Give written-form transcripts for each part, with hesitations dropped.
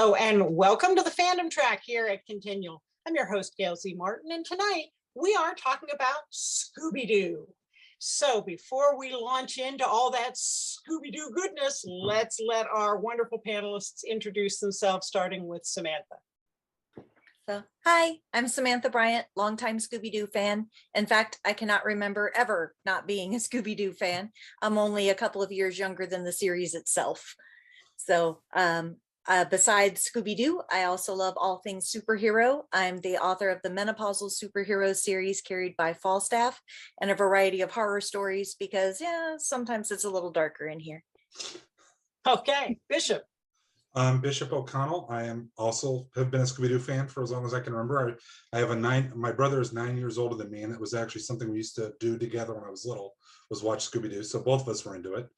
Hello and welcome to the Fandom track here at ConTinual. I'm your host, Gail Z Martin, and tonight we are talking about Scooby-Doo. So before we launch into all that Scooby-Doo goodness, let's let our wonderful panelists introduce themselves, starting with Samantha. So, hi, I'm Samantha Bryant, longtime Scooby-Doo fan. In fact, I cannot remember ever not being a Scooby-Doo fan. I'm only a couple of years younger than the series itself. So, besides Scooby-Doo, I also love all things superhero. I'm the author of the Menopausal Superhero series carried by Falstaff and a variety of horror stories because, yeah, sometimes it's a little darker in here. Okay, Bishop. I'm Bishop O'Connell. I am also have been a Scooby-Doo fan for as long as I can remember. I have my brother is 9 years older than me, and it was actually something we used to do together when I was little, was watch Scooby-Doo. So both of us were into it.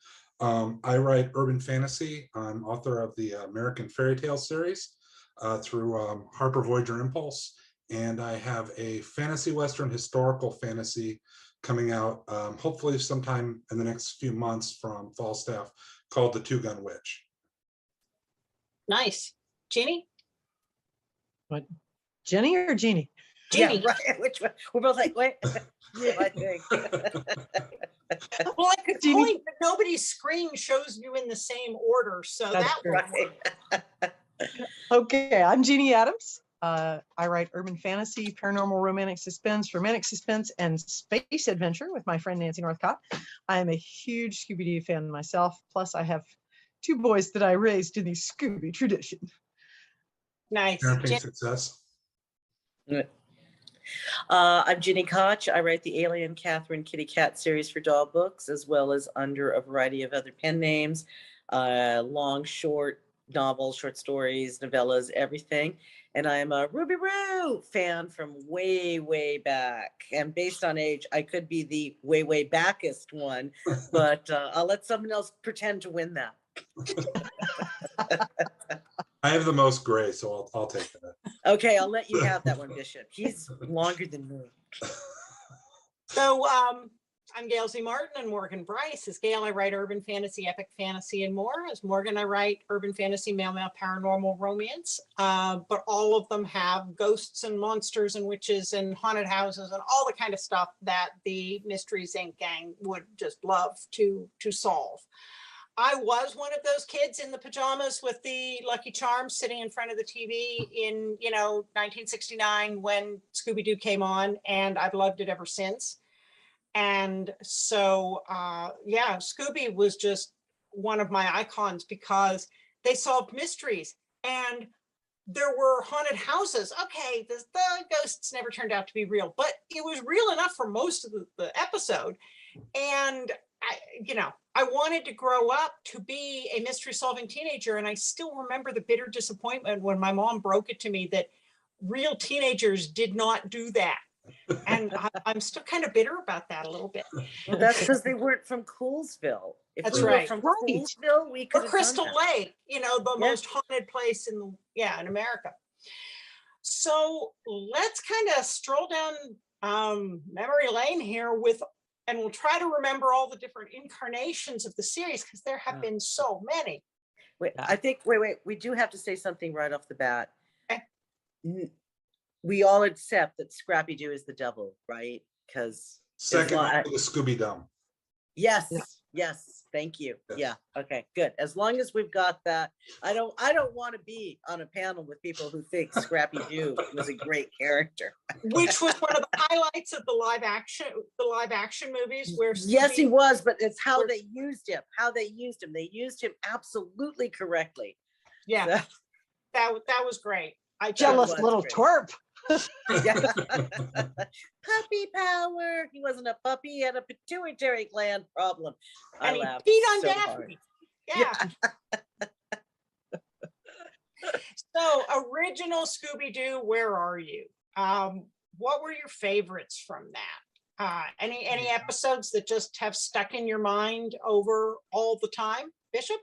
I write urban fantasy. I'm author of the American Fairy Tale series through Harper Voyager Impulse. And I have a fantasy Western historical fantasy coming out hopefully sometime in the next few months from Falstaff called The Two-Gun Witch. Nice. Jeannie? What? Jenny or Jeannie? Jeannie. Yeah, right. Which one? We're both like, wait. Yeah, I think. Well, I could point, but nobody's screen shows you in the same order, so That's that would work. Okay, I'm Jeannie Adams. I write urban fantasy, paranormal romantic suspense, romantic suspense, and space adventure with my friend Nancy Northcott. I am a huge Scooby-Doo fan myself. Plus, I have two boys that I raised in the Scooby tradition. Nice. Parenting success. I'm Ginny Koch. I write the Alien Catherine Kitty Cat series for doll books, as well as under a variety of other pen names, long, short novels, short stories, novellas, everything. And I'm a Ruby Roo fan from way, way back. And based on age, I could be the way, way backest one, but I'll let someone else pretend to win that. I have the most gray, so I'll take that. Okay, I'll let you have that one, Bishop. He's longer than me. So I'm Gail Z Martin, and Morgan Bryce. As Gail, I write urban fantasy, epic fantasy, and more. As Morgan, I write urban fantasy, male paranormal romance. But all of them have ghosts and monsters and witches and haunted houses and all the kind of stuff that the Mysteries Inc. gang would just love to solve. I was one of those kids in the pajamas with the Lucky Charms sitting in front of the TV in, 1969 when Scooby-Doo came on, and I've loved it ever since. And so, yeah, Scooby was just one of my icons because they solved mysteries and there were haunted houses. Okay, the ghosts never turned out to be real, but it was real enough for most of the episode. And I wanted to grow up to be a mystery solving teenager. And I still remember the bitter disappointment when my mom broke it to me that real teenagers did not do that. And I'm still kind of bitter about that a little bit. Well, that's because they weren't from Coolsville. If That's we were right. from Right. Coolsville, we could Or have Crystal done that. Lake, the most haunted place in America. So let's kind of stroll down memory lane here and we'll try to remember all the different incarnations of the series because there have been so many. Wait, I think, wait, we do have to say something right off the bat. Okay. We all accept that Scrappy-Doo is the devil, right? Because Second to the Scooby-Doo. yes, Yeah. yes, thank you. Yes. Yeah, okay, good. As long as we've got that, I don't want to be on a panel with people who think Scrappy-Doo was a great character. Which was one of the highlights of the live action movies where Yes, he was, but it's how where- they used him. They used him absolutely correctly. Yeah, So, that was great. I Jealous was little great. twerp. yeah. Puppy power. He wasn't a puppy, he had a pituitary gland problem. and he laughed peed on so hard. Daphne. Yeah. So original Scooby-Doo, where are you? What were your favorites from that? Any episodes that just have stuck in your mind over all the time? Bishop?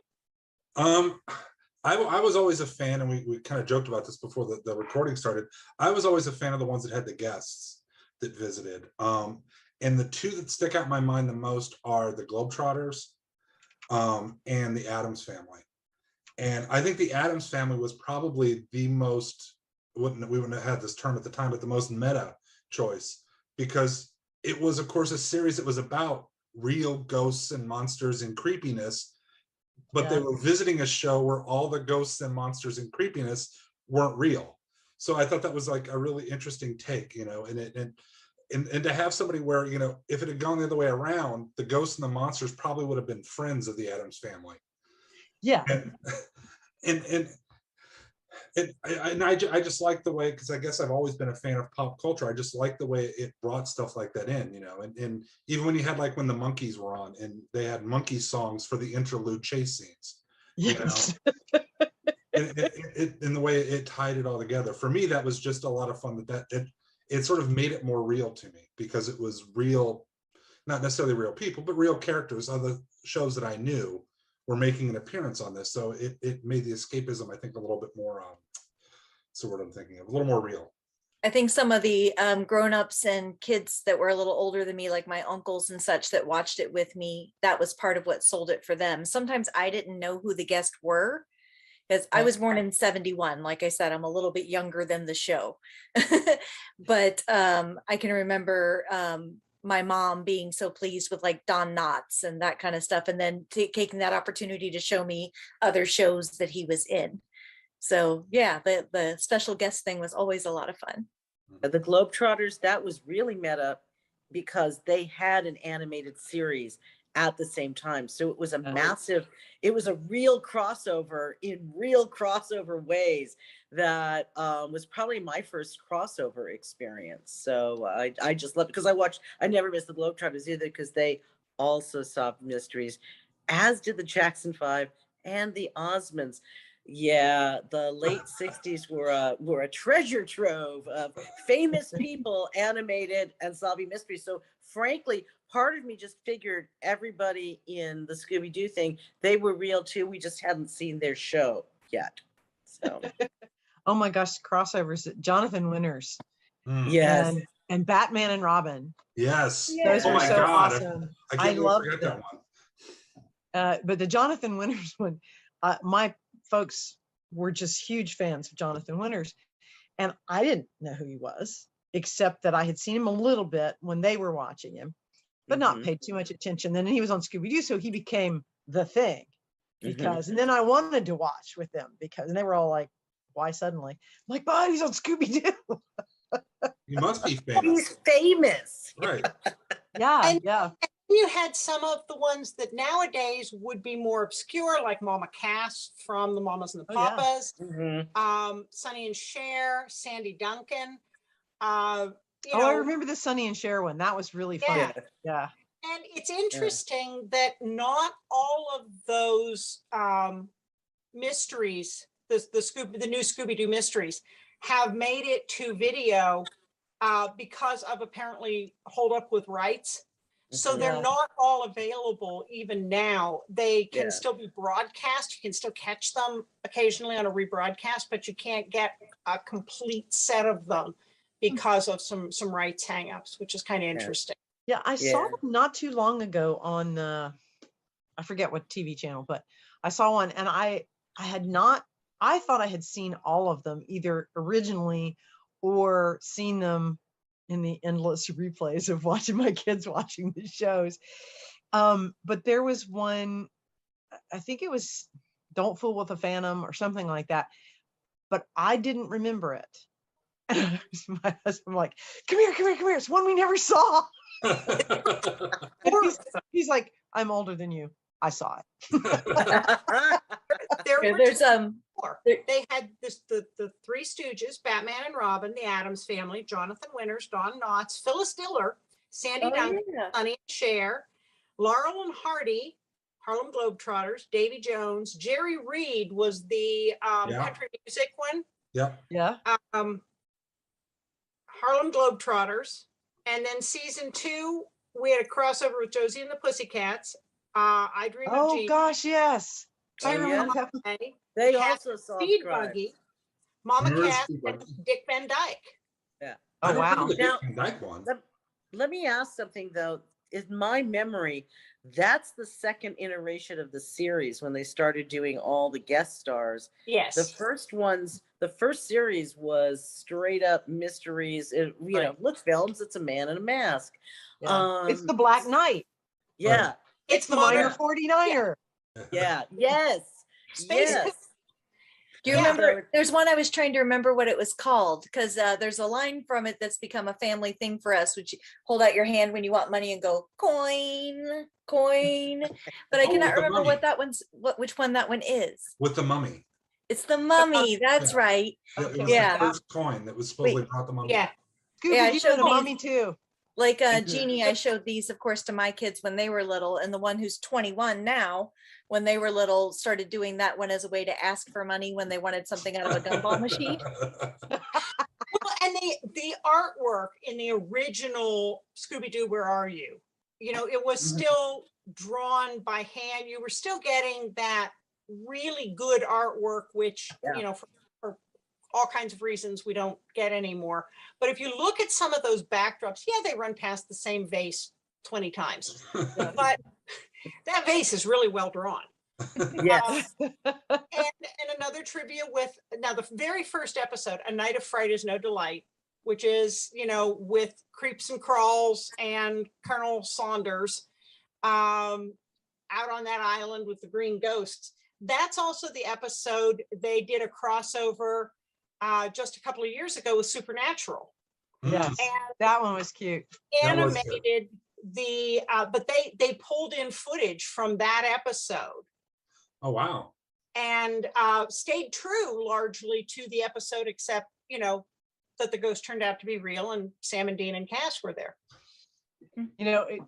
I was always a fan, and we kind of joked about this before the recording started. I was always a fan of the ones that had the guests that visited. And the two that stick out in my mind the most are the Globetrotters and the Addams Family. And I think the Addams Family was probably the most, we wouldn't have had this term at the time, but the most meta choice, because it was, of course, a series that was about real ghosts and monsters and creepiness, but they were visiting a show where all the ghosts and monsters and creepiness weren't real. So I thought that was like a really interesting take, you know, and to have somebody where, you know, if it had gone the other way around, the ghosts and the monsters probably would have been friends of the Addams Family. Yeah. And I just like the way, because I guess I've always been a fan of pop culture. I just like the way it brought stuff like that in, you know, and even when you had like when the Monkees were on and they had monkey songs for the interlude chase scenes, Yes. you know, and in the way it tied it all together. For me, that was just a lot of fun. It sort of made it more real to me because it was real, not necessarily real people, but real characters. Other shows that I knew were making an appearance on this, so it made the escapism, I think, a little bit more. That's the word I'm thinking of, a little more real. I think some of the grown-ups and kids that were a little older than me, like my uncles and such that watched it with me, that was part of what sold it for them. Sometimes I didn't know who the guests were because I was born in 71. Like I said, I'm a little bit younger than the show. But I can remember my mom being so pleased with like Don Knotts and that kind of stuff, and then taking that opportunity to show me other shows that he was in. So yeah, the special guest thing was always a lot of fun. The Globetrotters, that was really meta because they had an animated series at the same time. So it was a massive, it was a real crossover in real crossover ways that was probably my first crossover experience. So I just love it because I never missed the Globetrotters either because they also solved mysteries, as did the Jackson 5 and the Osmonds. Yeah, the late 60s were a treasure trove of famous people animated and solving mysteries. So frankly, part of me just figured everybody in the Scooby-Doo thing, they were real too. We just hadn't seen their show yet. So Oh my gosh, crossovers. Jonathan Winters. yes. And Batman and Robin. Yes. Those Oh were my so God. awesome. I I can't loved forget them. that one. But the Jonathan Winters one, my folks were just huge fans of Jonathan Winters. And I didn't know who he was, except that I had seen him a little bit when they were watching him, but not paid too much attention. Then he was on Scooby-Doo, so he became the thing. Because, and then I wanted to watch with them because, and they were all like, why suddenly? I'm like, but he's on Scooby-Doo. You must be famous. He's famous. Right. And- Yeah. You had some of the ones that nowadays would be more obscure, like Mama Cass from the Mamas and the Oh, yeah. Papas, Mhm. Sonny and Cher, Sandy Duncan. I remember the Sonny and Cher one. That was really fun. Yeah. Yeah. And it's interesting that not all of those mysteries, the new Scooby-Doo mysteries, have made it to video because of apparently hold up with rights. So they're not all available even now. They can still be broadcast. You can still catch them occasionally on a rebroadcast, but you can't get a complete set of them because of some rights hangups, which is kind of interesting. Yeah, I saw them not too long ago on I forget what TV channel, but I saw one and I thought I had seen all of them either originally or seen them in the endless replays of watching my kids watching the shows. But there was one, I think it was Don't Fool with a Phantom or something like that, but I didn't remember it. And my husband like, come here. It's one we never saw. He's like, I'm older than you. I saw it. There's They had the Three Stooges, Batman and Robin, the Addams Family, Jonathan Winters, Don Knotts, Phyllis Diller, Sandy Duncan, Sonny and Cher, Laurel and Hardy, Harlem Globetrotters, Davy Jones, Jerry Reed was the country music one. Yeah. Harlem Globetrotters, and then season 2 we had a crossover with Josie and the Pussycats. I Dream of Jeanne. Oh gosh, yes. I remember that. They Cat also saw Speed Buggy, Mama Remember Cat, Speed and Buggy? Dick Van Dyke. I Oh don't remember wow. the Now- Dick Van Dyke one. Let me ask something though. in my memory, that's the second iteration of the series when they started doing all the guest stars. Yes. The first series was straight up mysteries. Look, films, it's a man in a mask. Yeah. It's the Black Knight. Yeah. It's the minor 49er. Yeah. Yes. Space. Yes. Do you remember? There's one I was trying to remember what it was called, because there's a line from it that's become a family thing for us, which you hold out your hand when you want money and go coin, coin. But I cannot remember which one that one is. With the mummy. It's the mummy. That's right. It was Yeah. the first coin that was supposedly brought the mummy. Yeah. Scooby-Doo and a mummy too. Like Jeannie, I showed these, of course, to my kids when they were little, and the one who's 21 now, when they were little, started doing that one as a way to ask for money when they wanted something out of a gumball machine. Well, and the artwork in the original Scooby-Doo, Where Are You? It was still drawn by hand. You were still getting that really good artwork, which, for all kinds of reasons we don't get anymore. But if you look at some of those backdrops, they run past the same vase 20 times. But that vase is really well drawn. Yes. And another trivia now the very first episode, A Night of Fright is No Delight, which is, with Creeps and Crawls and Colonel Saunders out on that island with the green ghosts. That's also the episode they did a crossover just a couple of years ago with Supernatural. Yes, and that one was cute. Animated but they pulled in footage from that episode. Oh wow. And stayed true largely to the episode, except that the ghost turned out to be real and Sam and Dean and Cass were there.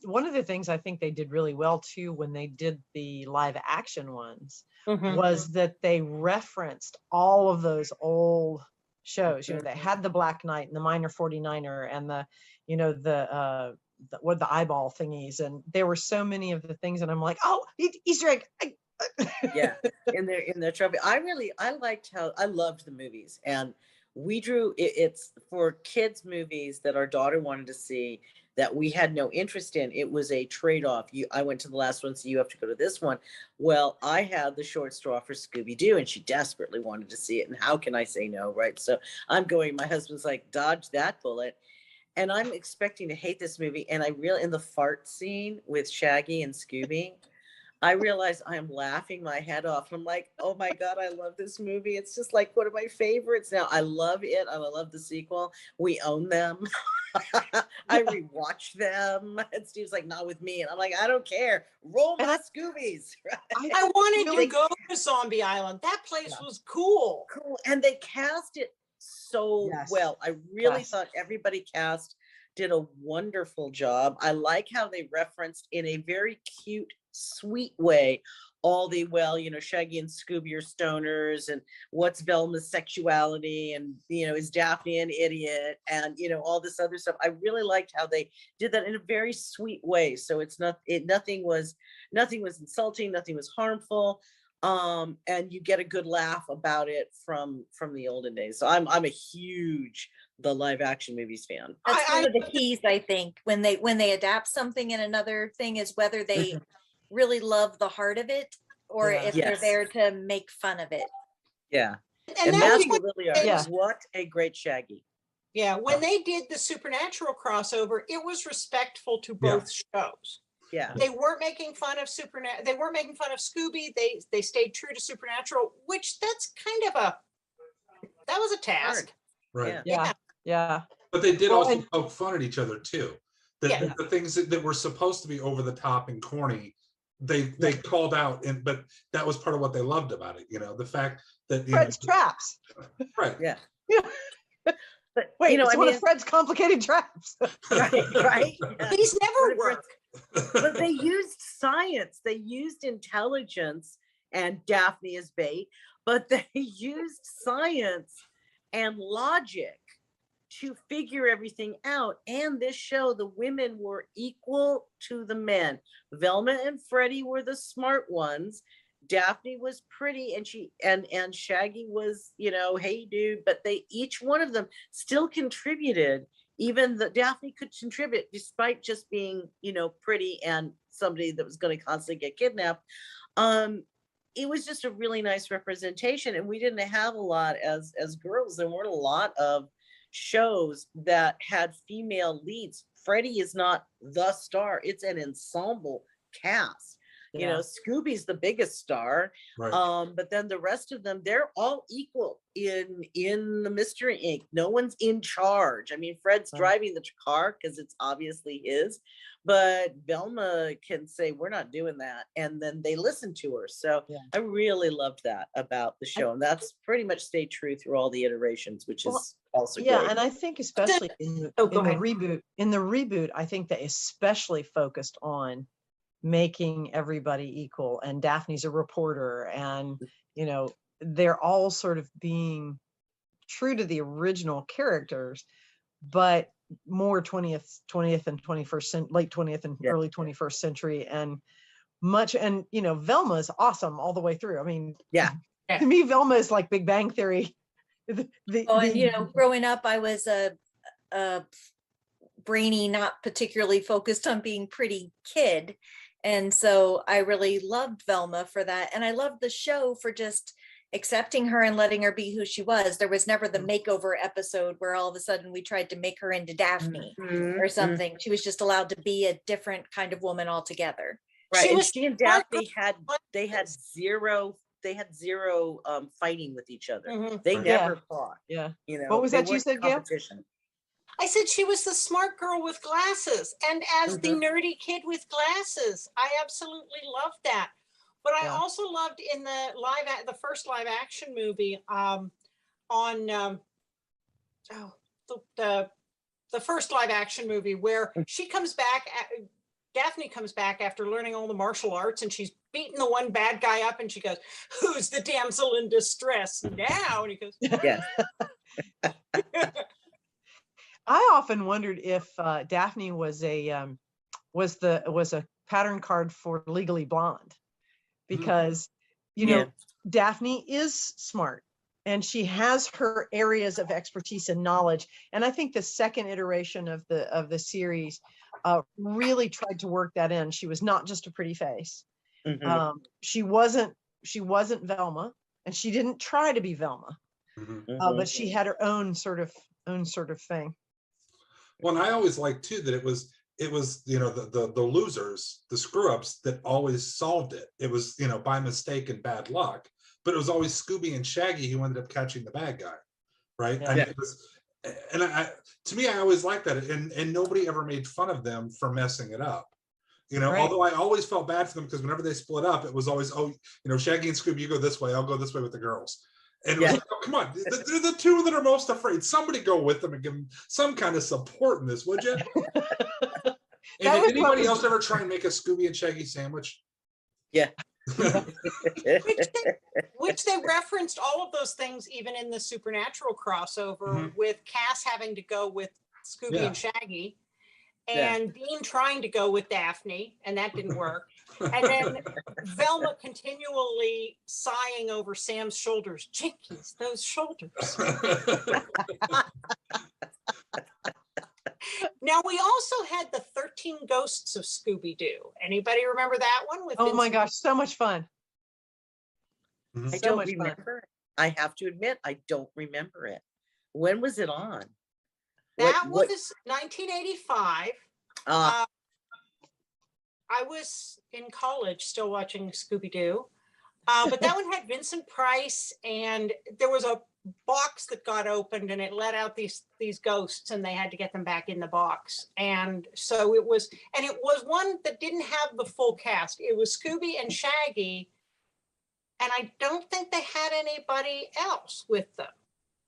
One of the things I think they did really well too when they did the live action ones was that they referenced all of those old shows. They had the Black Knight and the Minor 49er and the eyeball thingies, and there were so many of the things, and I'm like, oh, Easter egg. Yeah, in their trophy. I liked how I loved the movies, and we drew it's for kids movies that our daughter wanted to see that we had no interest in. It was a trade-off. I went to the last one, so you have to go to this one. Well, I had the short straw for Scooby-Doo, and she desperately wanted to see it, and how can I say no, right? So I'm going, my husband's like, dodge that bullet. And I'm expecting to hate this movie, and in the fart scene with Shaggy and Scooby, I realized I am laughing my head off. I'm like, oh my God, I love this movie. It's just like one of my favorites now. I love it. I love the sequel. We own them. I rewatch them. And Steve's like, not with me. And I'm like, I don't care. Roll my Scoobies. Right? I wanted to go to Zombie Island. That place was cool. Cool. And they cast it so well. I really thought everybody cast did a wonderful job. I like how they referenced in a very cute, sweet way all the Shaggy and Scooby are stoners, and what's Velma's sexuality, and is Daphne an idiot, and all this other stuff. I really liked how they did that in a very sweet way. So nothing was insulting, nothing was harmful. And you get a good laugh about it from the olden days. So I'm a huge the live action movies fan. That's one of the keys, I think, when they adapt something in another thing, is whether they really love the heart of it or if they're there to make fun of it. Yeah. And Matthew Lillard, what a great Shaggy. Yeah, when they did the Supernatural crossover, it was respectful to both shows. Yeah, they weren't making fun of They weren't making fun of Scooby. They stayed true to Supernatural, which that's kind of that was a task. Right. Yeah. But they did also poke fun at each other too. The things that were supposed to be over the top and corny, they called out, but that was part of what they loved about it. The fact that Fred's traps. Right. Yeah. But wait, it's one of Fred's complicated traps. Right. Yeah. These never work. But they used science, they used intelligence, and Daphne is bait, but they used science and logic to figure everything out. And this show, the women were equal to the men. Velma and Freddie were the smart ones. Daphne was pretty, and Shaggy was, hey dude, but each one of them still contributed even the Daphne could contribute despite just being, pretty and somebody that was going to constantly get kidnapped. It was just a really nice representation, and we didn't have a lot as girls. There weren't a lot of shows that had female leads. Freddie is not the star; it's an ensemble cast. Yeah. Scooby's the biggest star, Right. but then the rest of them, they're all equal in the Mystery Inc. No one's in charge. I mean, Fred's Right. driving the car because it's obviously his, but Velma can say, we're not doing that, and then they listen to her. So Yeah. I really loved that about the show, and that's pretty much stayed true through all the iterations, which Well, is also Yeah, great. and I think especially in Oh, go the ahead. reboot, I think they especially focused on making everybody equal. And Daphne's a reporter, and they're all sort of being true to the original characters, but more 20th and 21st, late 20th and Yeah. early 21st century, and Velma is awesome all the way through. I mean, Yeah. to me, Velma is like Big Bang Theory. And growing up, I was a brainy, not particularly focused on being pretty kid. And so I really loved Velma for that. And I loved the show for just accepting her and letting her be who she was. There was never the makeover episode where all of a sudden we tried to make her into Daphne Mhm, or something. She was just allowed to be a different kind of woman altogether. Right, She and was she and smart, Daphne had zero fighting with each other. Mhm. They Right. never fought. Yeah. You know, What was they that you weren't said, Gail? competition. I said she was the smart girl with glasses. And as the Mhm. nerdy kid with glasses, I absolutely loved that. But I Yeah. also loved in the first live action movie on the first live action movie where she comes back, Daphne comes back after learning all the martial arts, and she's beating the one bad guy up, and she goes, "Who's the damsel in distress now?" And he goes, Yes. I often wondered if Daphne was a pattern card for Legally Blonde, because Yeah. Daphne is smart and she has her areas of expertise and knowledge. And I think the second iteration of the series really tried to work that in. She was not just a pretty face. Mhm, She wasn't Velma, and she didn't try to be Velma, Mhm. mhm. but she had her own sort of thing. Well, and I always liked too that it was the losers, the screw ups that always solved it. It was by mistake and bad luck, but it was always Scooby and Shaggy who ended up catching the bad guy, right? Yeah. I mean, it was, and to me, I always liked that, and nobody ever made fun of them for messing it up. Right. Although I always felt bad for them because whenever they split up, it was always, Shaggy and Scooby, you go this way, I'll go this way with the girls. And it was Yeah. like, oh, come on, they're the two that are most afraid. Somebody go with them and give them some kind of support in this, would you? And That did was anybody what else ever try and make a Scooby and Shaggy sandwich? Yeah. which they referenced all of those things even in the Supernatural crossover, with Cass having to go with Scooby Yeah. and Shaggy, Yeah. and Dean trying to go with Daphne, and that didn't work. And then Velma continually sighing over Sam's shoulders. Jinkies, those shoulders. Now, we also had the 13 Ghosts of Scooby-Doo. Anybody remember that one? With Oh my Vincent? gosh, so much fun. Mhm. I So don't much fun. remember. I have to admit, I don't remember it. When was it on? That What? was 1985. Ah, I was in college still watching Scooby-Doo. But that one had Vincent Price, and there was a box that got opened and it let out these ghosts, and they had to get them back in the box. And so it was one that didn't have the full cast. It was Scooby and Shaggy, and I don't think they had anybody else with them.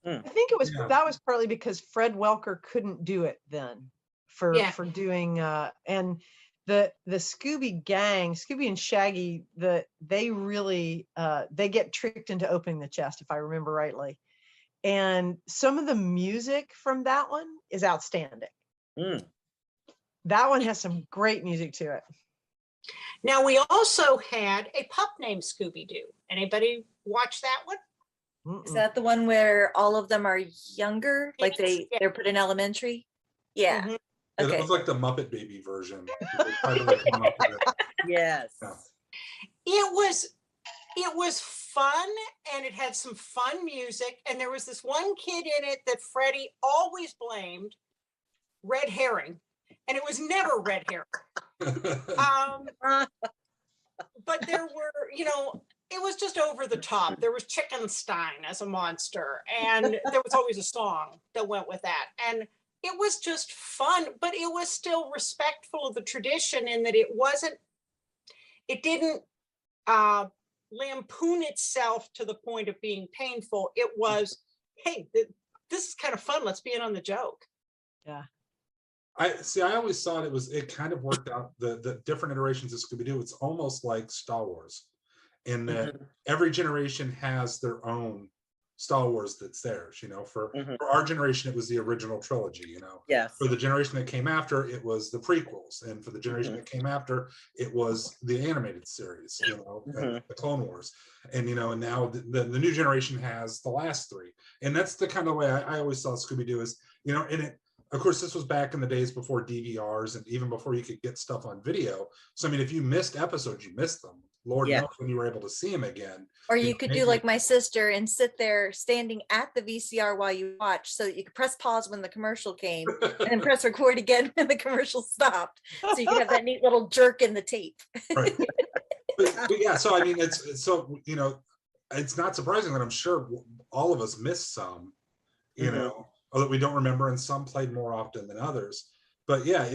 I think Yeah. that was partly because Fred Welker couldn't do it then for Yeah. doing and the Scooby gang, Scooby and Shaggy, they really they get tricked into opening the chest, if I remember rightly. And some of the music from that one is outstanding. mm. That one has some great music to it. Now, we also had a pup named Scooby-Doo. Anybody watch that one? Is Mm-mm. that the one where all of them are younger? Like Yes, yeah. they're put in elementary? Yeah. Mhm. It Okay. was like the Muppet Baby version. They tried to, like, come up with it. Yes. Yeah. It was fun, and it had some fun music, and there was this one kid in it that Freddie always blamed red herring, and it was never red herring. But there were, it was just over the top. There was Chickenstein as a monster, and there was always a song that went with that. And it was just fun, but it was still respectful of the tradition in that it didn't lampoon itself to the point of being painful. It was, hey, this is kind of fun. Let's be in on the joke. Yeah. I always thought it kind of worked out, the different iterations of Scooby-Doo. It's almost like Star Wars in that every generation has their own Star Wars that's theirs. For our generation, it was the original trilogy. Yes. For the generation that came after, it was the prequels, and for the generation that came after, it was the animated series. The Clone Wars, and and now the new generation has the last three, and that's the kind of way I always saw Scooby-Doo is, and it. Of course, this was back in the days before DVRs and even before you could get stuff on video. So, I mean, if you missed episodes, you missed them. Lord knows when you were able to see them again. Or you could do like my sister and sit there standing at the VCR while you watch, so that you could press pause when the commercial came and then press record again when the commercial stopped. So you could have that neat little jerk in the tape. Right. but yeah, so I mean, it's not surprising that I'm sure all of us missed some, although we don't remember, and some played more often than others. But yeah,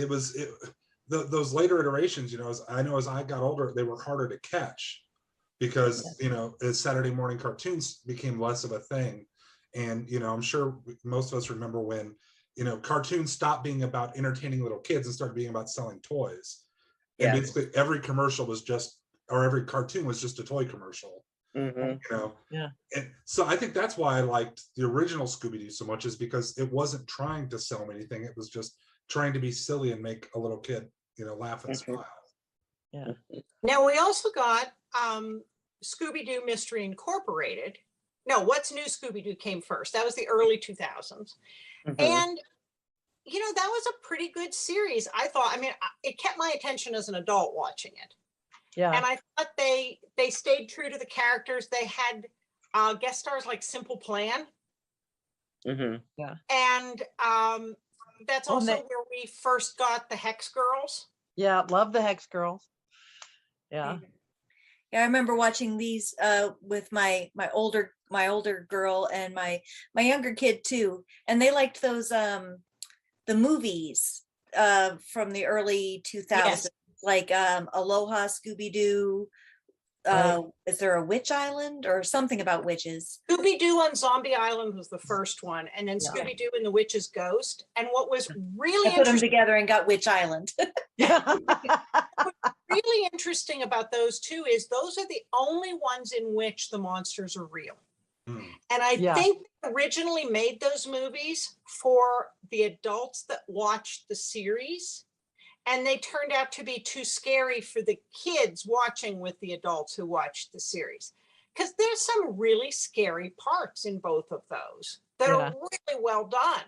those later iterations, as I got older, they were harder to catch because, as Saturday morning cartoons became less of a thing. And, I'm sure most of us remember when, cartoons stopped being about entertaining little kids and started being about selling toys. And basically every commercial was every cartoon was just a toy commercial. Yeah. And so I think that's why I liked the original Scooby-Doo so much, is because it wasn't trying to sell me anything. It was just trying to be silly and make a little kid, laugh and smile. Yeah. Now we also got Scooby-Doo Mystery Incorporated. No, What's New Scooby-Doo came first. That was the early 2000s. And that was a pretty good series, I thought. I mean, it kept my attention as an adult watching it. Yeah. And I thought they stayed true to the characters. They had guest stars like Simple Plan. Yeah. And that's also where we first got the Hex Girls. Yeah, love the Hex Girls. Yeah. Yeah, I remember watching these with my older girl and my younger kid too, and they liked those the movies from the early 2000s. Yes. Like Aloha Scooby-Doo. Is there a Witch Island or something about witches? Scooby-Doo on Zombie Island was the first one, and then Scooby-Doo and the Witch's Ghost. And what was really I put them together and got Witch Island. really interesting about those two is those are the only ones in which the monsters are real. And I think they originally made those movies for the adults that watched the series. And they turned out to be too scary for the kids watching with the adults who watched the series. Because there's some really scary parts in both of those that are really well done.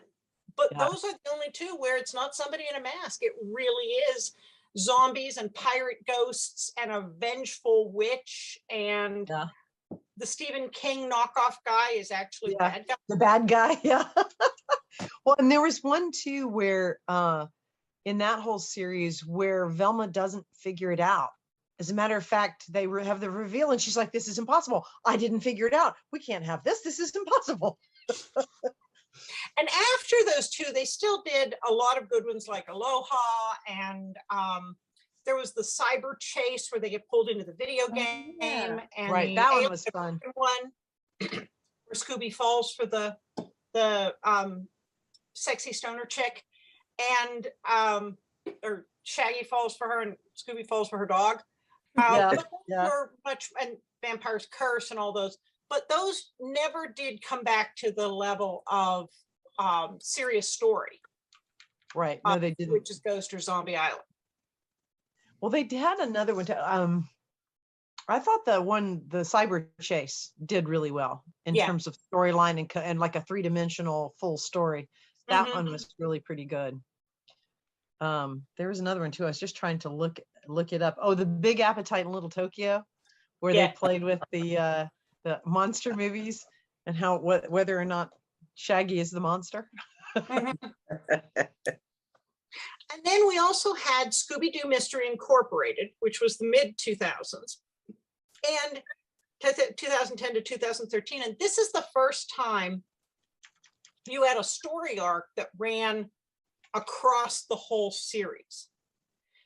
But those are the only two where it's not somebody in a mask. It really is zombies and pirate ghosts and a vengeful witch. And the Stephen King knockoff guy is actually the bad guy. The bad guy, yeah. Well, and there was one too where in that whole series where Velma doesn't figure it out. As a matter of fact, they have the reveal and she's like, this is impossible. I didn't figure it out. We can't have this. This is impossible. And after those two, they still did a lot of good ones like Aloha, and there was the cyber chase where they get pulled into the video game. And that one was fun. One where Scooby falls for the sexy stoner chick, and or Shaggy falls for her and Scooby falls for her dog. But those were much, and Vampire's Curse and all those, but those never did come back to the level of serious story. Right. No, they didn't. Which is Ghost or Zombie Island. Well, they had another one. I thought the cyber chase did really well in terms of storyline and like a 3-dimensional full story. That one was really pretty good. There was another one too. I was just trying to look it up. Oh, the Big Appetite in Little Tokyo, where Yeah. they played with the monster movies and how whether or not Shaggy is the monster. And then we also had Scooby-Doo Mystery Incorporated, which was the mid 2000s, and 2010 to 2013. And this is the first time you had a story arc that ran across the whole series.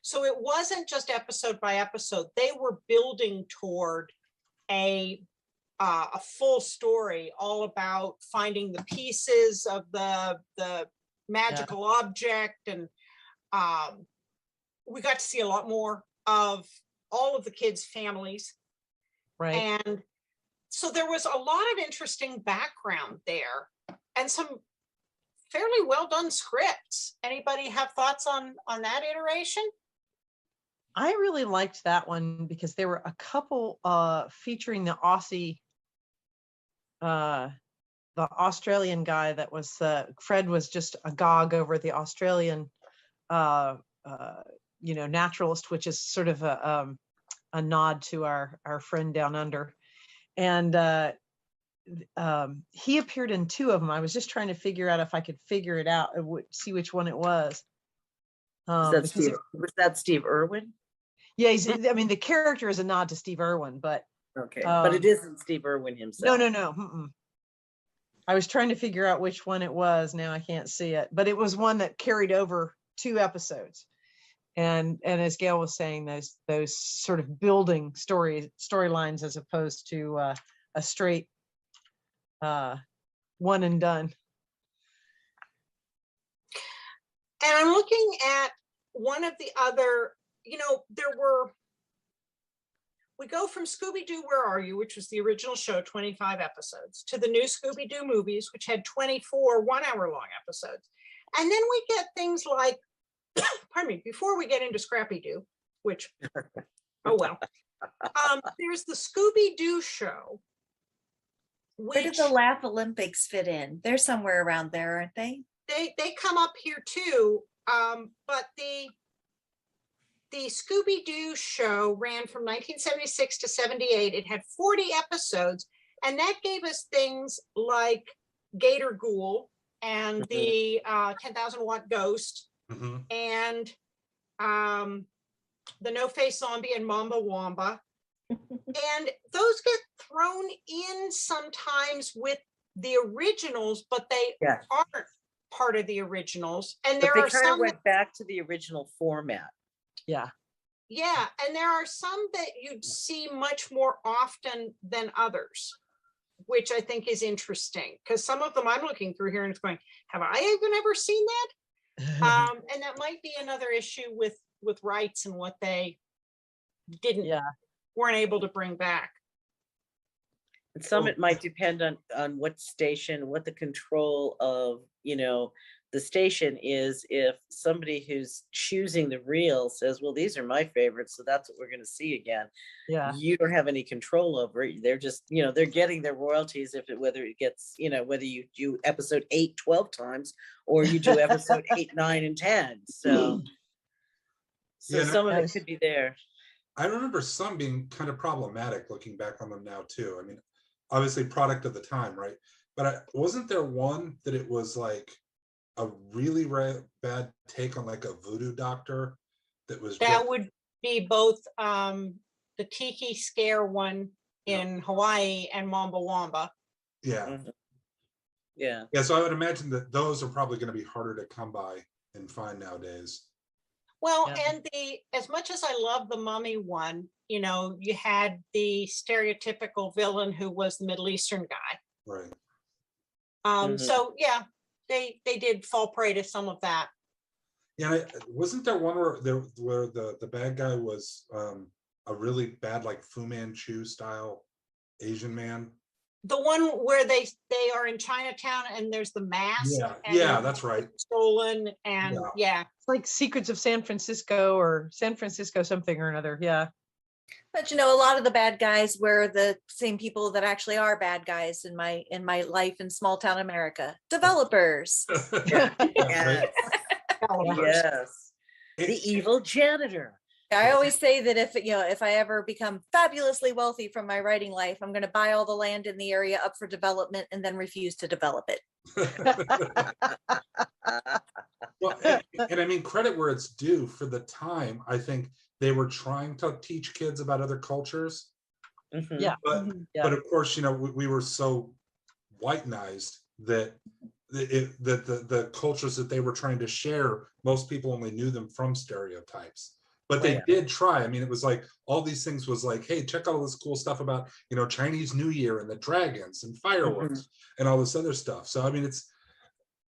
So it wasn't just episode by episode. They were building toward a full story all about finding the pieces of the magical object. And we got to see a lot more of all of the kids' families. Right. And so there was a lot of interesting background there and some fairly well done scripts. Anybody have thoughts on that iteration? I really liked that one because there were a couple featuring the Australian guy that was Fred was just agog over the Australian naturalist, which is sort of a nod to our friend down under. And he appeared in two of them. I was just trying to figure out if I could figure it out, see which one it was. Was that Steve Irwin? Yeah, the character is a nod to Steve Irwin, but okay, but it isn't Steve Irwin himself. No. I was trying to figure out which one it was. Now I can't see it, but it was one that carried over 2 episodes. And as Gail was saying, those sort of building storylines as opposed to a straight one and done. And I'm looking at one of the other, we go from Scooby-Doo, Where Are You?, which was the original show, 25 episodes, to the new Scooby-Doo movies, which had 24 one-hour-long episodes. And then we get things like, pardon me, before we get into Scrappy-Doo, which, oh well. There's the Scooby-Doo show. Where did the Laugh Olympics fit in? They're somewhere around there, aren't they? They come up here too, but the Scooby-Doo show ran from 1976 to 78. It had 40 episodes, and that gave us things like Gator Ghoul and the 10,000 Watt Ghost, and the No Face Zombie and Mamba Wamba. And those get thrown in sometimes with the originals, but they aren't part of the originals. And there are some went back to the original format. Yeah, and there are some that you'd see much more often than others, which I think is interesting, because some of them I'm looking through here and it's going, have I even ever seen that? And that might be another issue with rights and what they weren't able to bring back. And some it might depend on what station, what the control of, the station is. If somebody who's choosing the reel says, well, these are my favorites, so that's what we're going to see again. Yeah. You don't have any control over it. They're just, they're getting their royalties whether it gets, whether you do episode 8, 12 times, or you do episode 8, 9, and 10. So some of it could be there. I remember some being kind of problematic looking back on them now too. I mean, obviously product of the time, right? But wasn't there one that it was like a really bad take on like a voodoo doctor that was would be both the Tiki Scare one in Hawaii and Mamba Wamba. Yeah. Yeah. So I would imagine that those are probably going to be harder to come by and find nowadays. Well, and as much as I love the Mummy one, you had the stereotypical villain who was the Middle Eastern guy. Right. So yeah, they did fall prey to some of that. Yeah, wasn't there one where the bad guy was a really bad, like Fu Manchu style Asian man? The one where they are in Chinatown and there's the mask. Yeah, that's right. Stolen and it's like Secrets of San Francisco or San Francisco something or another. Yeah. But a lot of the bad guys were the same people that actually are bad guys in my life in small town America. Developers. Yes. the evil janitor. I always say that if I ever become fabulously wealthy from my writing life, I'm going to buy all the land in the area up for development and then refuse to develop it. Well, and I mean, credit where it's due. For the time, I think they were trying to teach kids about other cultures. Mhm. Yeah. But Yeah. but of course, we were so whitenized that the cultures that they were trying to share, most people only knew them from stereotypes. But they Right. did try. I mean, it was like all these things was like, hey, check out all this cool stuff about Chinese New Year and the dragons and fireworks and all this other stuff. So I mean,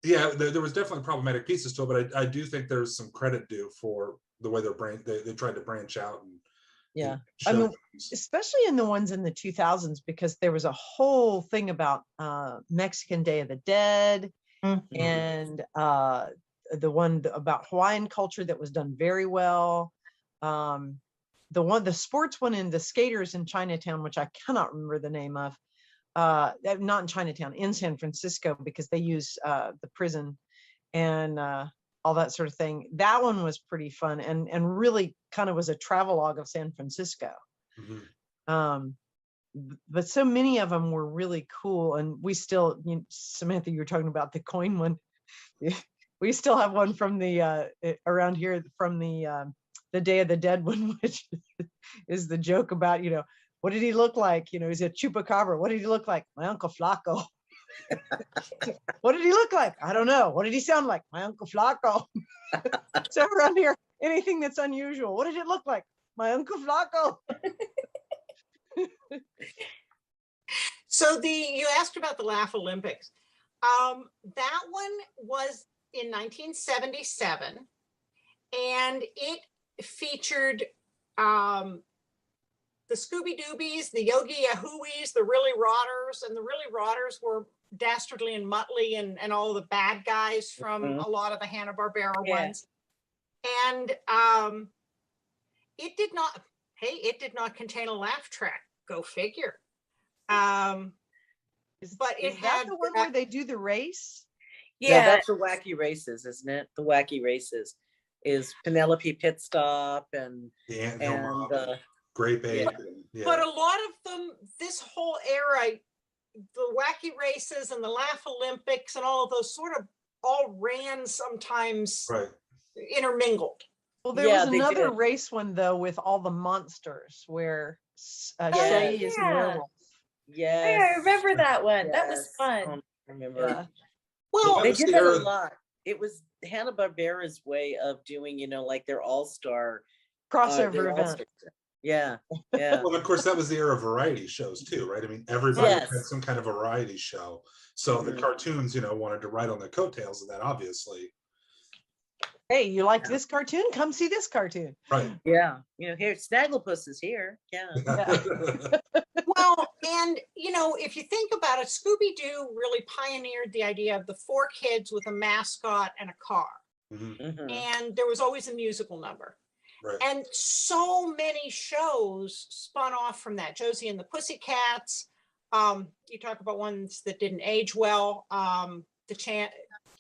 there was definitely problematic pieces to it, but I do think there's some credit due for the way they tried to branch out and Yeah. I show mean, things. especially in the ones in the 2000s, because there was a whole thing about Mexican Day of the Dead Mhm. and the one about Hawaiian culture that was done very well. The sports one in the skaters in Chinatown, which I cannot remember the name of, not in Chinatown, in San Francisco, because they use the prison and all that sort of thing. That one was pretty fun and really kind of was a travelogue of San Francisco. Mhm. But so many of them were really cool, and we still, Samantha, you were talking about the coin one. We still have one from the around here from the Day of the Dead one, which is the joke about, what did he look like? He's a chupacabra. What did he look like? My Uncle Flacco. What did he look like? I don't know. What did he sound like? My Uncle Flacco. So around here, anything that's unusual, what did it look like? My Uncle Flacco. So you asked about the Laugh Olympics. That one was in 1977, and it featured the Scooby-Doobies, the Yogi Yahooies, the Really Rotters, and the Really Rotters were Dastardly and Muttley and all the bad guys from a lot of the Hanna-Barbera ones. And it did not contain a laugh track. Go figure. But it Is that had the one where they do the race? Yeah, that's the Wacky Races, isn't it? The Wacky Races is Penelope Pitstop and The Anthill and Mob, Grape Ape. But a lot of them, this whole era, the Wacky Races and the Laugh Olympics and all of those sort of all ran sometimes Right. intermingled. Well, there Yeah, was they another did. race one though with all the monsters where Yeah. Shay is a werewolf. yes, I remember that one. That was yes. fun. I remember. Yeah. Well, They was did the that a era- lot. It was Hanna-Barbera's way of doing, like their all-star Crossover their event. all-star. Yeah, yeah. Well, of course, that was the era of variety shows too, right? I mean, everybody Yes. had some kind of variety show. So the Mhm. cartoons, wanted to ride on the coattails of that, obviously. Hey, you liked this cartoon? Come see this cartoon. Right. Yeah. Here, Snagglepuss is here. Yeah. well, and if you think about it, Scooby-Doo really pioneered the idea of the four kids with a mascot and a car. Mhm. Mhm. And there was always a musical number. Right. And so many shows spun off from that. Josie and the Pussycats. You talk about ones that didn't age well.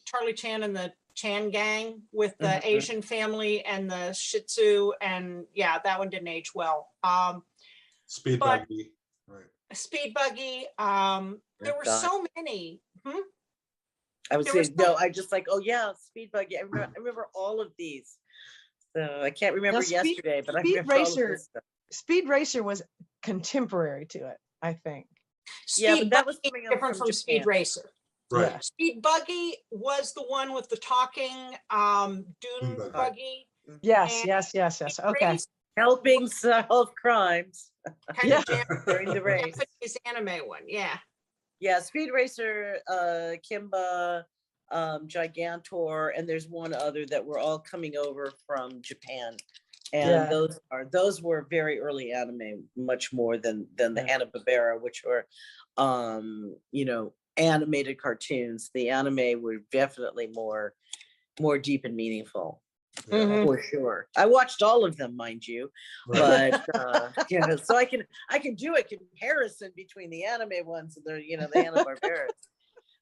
Charlie Chan and the Chan Gang with the Asian family and the Shih Tzu, and yeah, that one didn't age well. Speed Buggy. Right. Speed Buggy. There were God. so many. I was There was saying, no, I just like, oh yeah, Speed Buggy. I remember all of these. So I can't remember yesterday, but I remember all of this stuff. Speed Racer was contemporary to it, I think. Yeah, but that was Buggy coming out different from Speed Japan. Racer. Right. Yeah. Speed Buggy was the one with the talking Dune Buggy. Buggy. Yes, And yes. Speed Okay. Racer Helping solve crimes kind of during the race. Japanese anime one, yeah. Yeah, Speed Racer, Kimba, Gigantor, and there's one other that were all coming over from Japan. And those were very early anime, much more than the Hanna-Barbera, which were animated cartoons. The anime were definitely more deep and meaningful. For sure. I watched all of them, mind you, but so I can do a comparison between the anime ones and the Hanna-Barbera.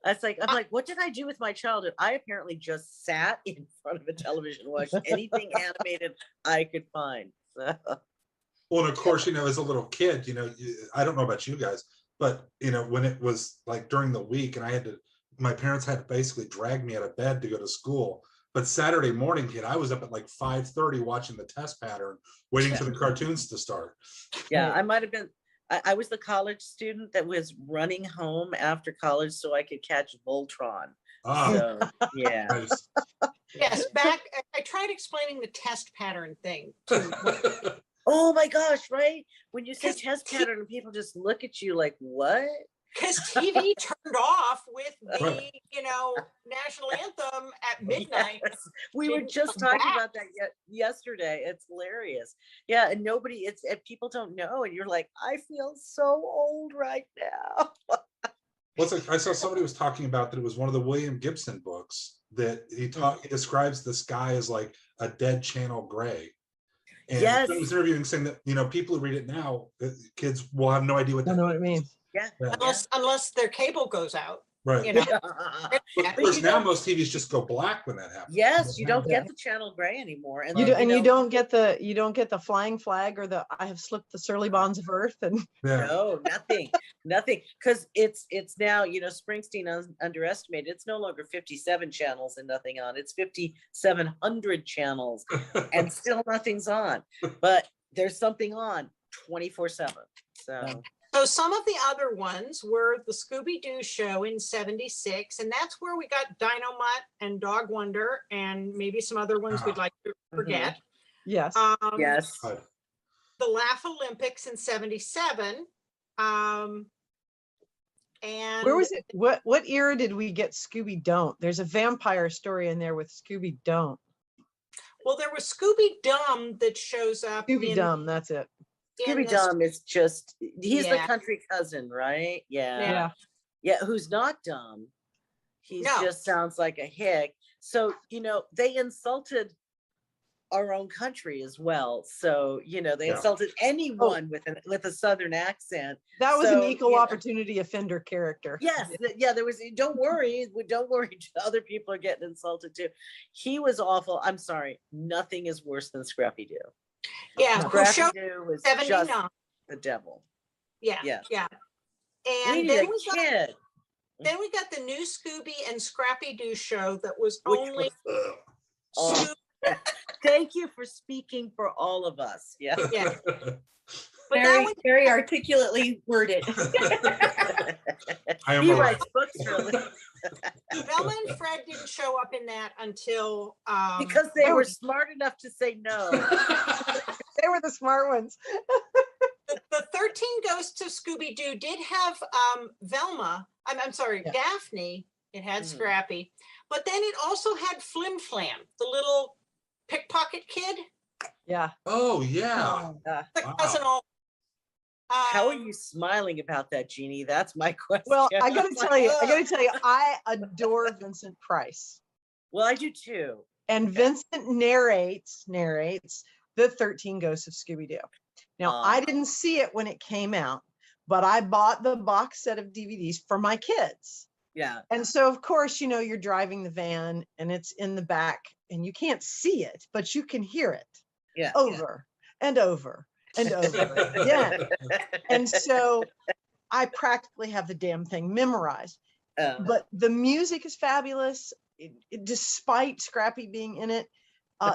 I'm like, what did I do with my childhood? I apparently just sat in front of a television, watched anything animated I could find. So. Well, and of course, as a little kid, I don't know about you guys, but when it was like during the week and my parents had to basically drag me out of bed to go to school. But Saturday morning, kid, I was up at like 5:30 watching the test pattern, waiting for the cartoons to start. Yeah, I might have been. I was the college student that was running home after college so I could catch Voltron. So, yeah. Nice. Yes, I tried explaining the test pattern thing to Oh my gosh, right? When you say 'Cause test pattern and people just look at you like, what? because TV turned off with the, Right. national anthem at midnight. Yes. We were Didn't just come talking back. about that yesterday. It's hilarious. Yeah, and people don't know, and you're like, I feel so old right now. Well, I saw somebody was talking about that it was one of the William Gibson books that he describes the sky as like a dead channel gray. And Yes. he was interviewing saying that people who read it now, kids will have no idea what Don't that know what it means. Yeah. Unless their cable goes out. Right. You know? But of course, now most TVs just go black when that happens. Yes, you don't Yeah. get the channel gray anymore. And You then, do, and you don't get the flying flag or the I have slipped the surly bonds of earth and Yeah. No, nothing. Because it's now, Springsteen underestimated. It's no longer 57 channels and nothing on. It's 5,700 channels and still nothing's on. But there's something on 24/7. So some of the other ones were the Scooby-Doo show in 76, and that's where we got Dynomutt and Dog Wonder and maybe some other ones we'd like to forget. yes. Yes. The Laugh Olympics in 77. And Where was it? What era did we get Scooby Don't? There's a vampire story in there with Scooby Don't. Well, there was Scooby Dum that shows up Scooby in, Dum, that's it. in Scooby this- Dum is just, he's the Yeah. country cousin, right? Yeah. Yeah. Yeah, who's not dumb. He No. just sounds like a hick. So, they insulted our own country as well. So, they Yeah. insulted anyone with a Southern accent. That was an So, equal opportunity offender character. Yes, there was, don't worry, other people are getting insulted too. He was awful. I'm sorry, nothing is worse than Scrappy-Doo. Yeah, who showed Scrappy-Doo was 79. just the devil. Yeah, Yeah. yeah. We And need then a we got the new Scooby and Scrappy-Doo show that was Which only Oh. Thank you for speaking for all of us. Yeah. yeah. But that Very, was very articulately worded. I am He a writes books really Velma and Fred didn't show up in that until because they were smart enough to say no. They were the smart ones. the 13 Ghosts of Scooby-Doo did have Velma. I'm sorry, Yeah. Daphne. It had Mhm. Scrappy, but then it also had Flim Flam, the little pickpocket kid. Yeah. Oh yeah. Yeah. The Wow. cousin all. How are you smiling about that, Jeannie? That's my question. Well, I gotta I'm like, tell you, "Ugh." I adore Vincent Price. Well, I do too. And Vincent narrates the 13 Ghosts of Scooby-Doo. Now, I didn't see it when it came out, but I bought the box set of DVDs for my kids. Yeah. And so, of course, you're driving the van and it's in the back and you can't see it, but you can hear it Yeah. over and over and over again. And so I practically have the damn thing memorized. But the music is fabulous. Despite Scrappy being in it,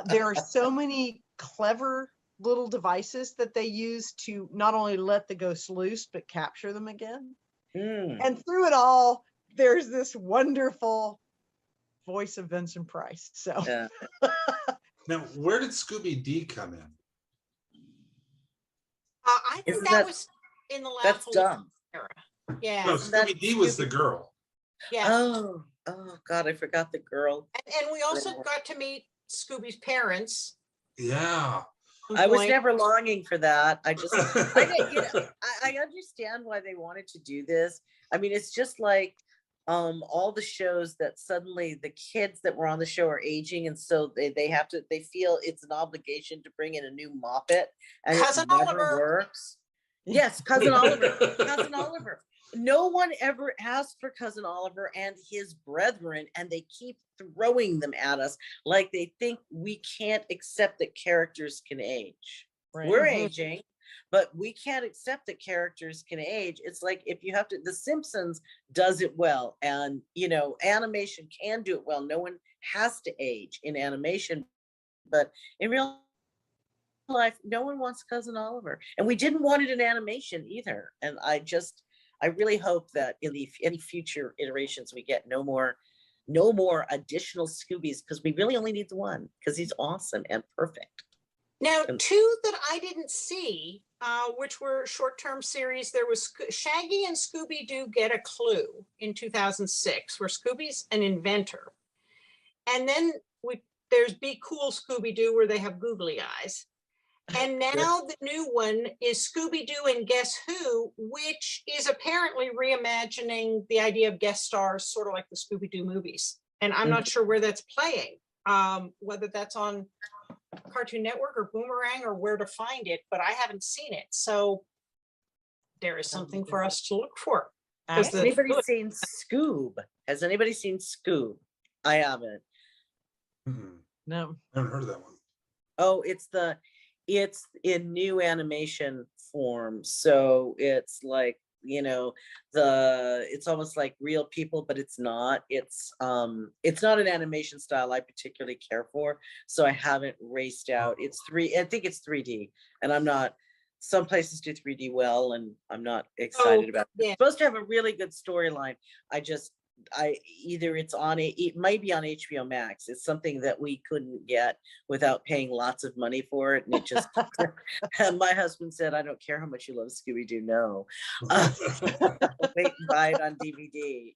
there are so many clever little devices that they use to not only let the ghosts loose, but capture them again. Mm. And through it all, there's this wonderful voice of Vincent Price. So Yeah. Now, where did Scooby D come in? I think Isn't that that- was in the That's last dumb. era. Yeah, No, Isn't that Scooby D was the Scooby- girl. yeah. Oh God, I forgot the girl. And we also got to meet Scooby's parents. Yeah. I was Point. never longing for that. I just, I understand why they wanted to do this. I mean, it's just like all the shows that suddenly the kids that were on the show are aging, and so they feel it's an obligation to bring in a new Moppet, and Cousin it never Oliver. works. Yes, Cousin Oliver. Cousin Oliver. No one ever asked for Cousin Oliver and his brethren, and they keep throwing them at us like they think we can't accept that characters can age. We're aging, but we can't accept that characters can age. It's like if you have to, The Simpsons does it well, and animation can do it well. No one has to age in animation, but in real life, no one wants Cousin Oliver, and we didn't want it in animation either. And I really hope that in any future iterations we get no more additional Scoobies, because we really only need the one, because he's awesome and perfect. Now, two that I didn't see, which were short-term series, there was Shaggy and Scooby-Doo Get a Clue in 2006, where Scooby's an inventor. And then there's Be Cool Scooby-Doo, where they have googly eyes. And now the new one is Scooby-Doo and Guess Who, which is apparently reimagining the idea of guest stars, sort of like the Scooby-Doo movies. And I'm not sure where that's playing, whether that's on Cartoon Network or Boomerang or where to find it, but I haven't seen it. So there is something for us to look for. Has anybody seen Scoob? Has anybody seen Scoob? I haven't. No, I haven't heard of that one. Oh, it's in new animation form. So it's like, it's almost like real people, but it's not. It's not an animation style I particularly care for. So I haven't raced out. I think it's 3D, and some places do 3D well, and I'm not excited about it. It's supposed to have a really good storyline. It might be on HBO Max. It's something that we couldn't get without paying lots of money for it. And it just, my husband said, I don't care how much you love Scooby-Doo. No, wait and buy it on DVD,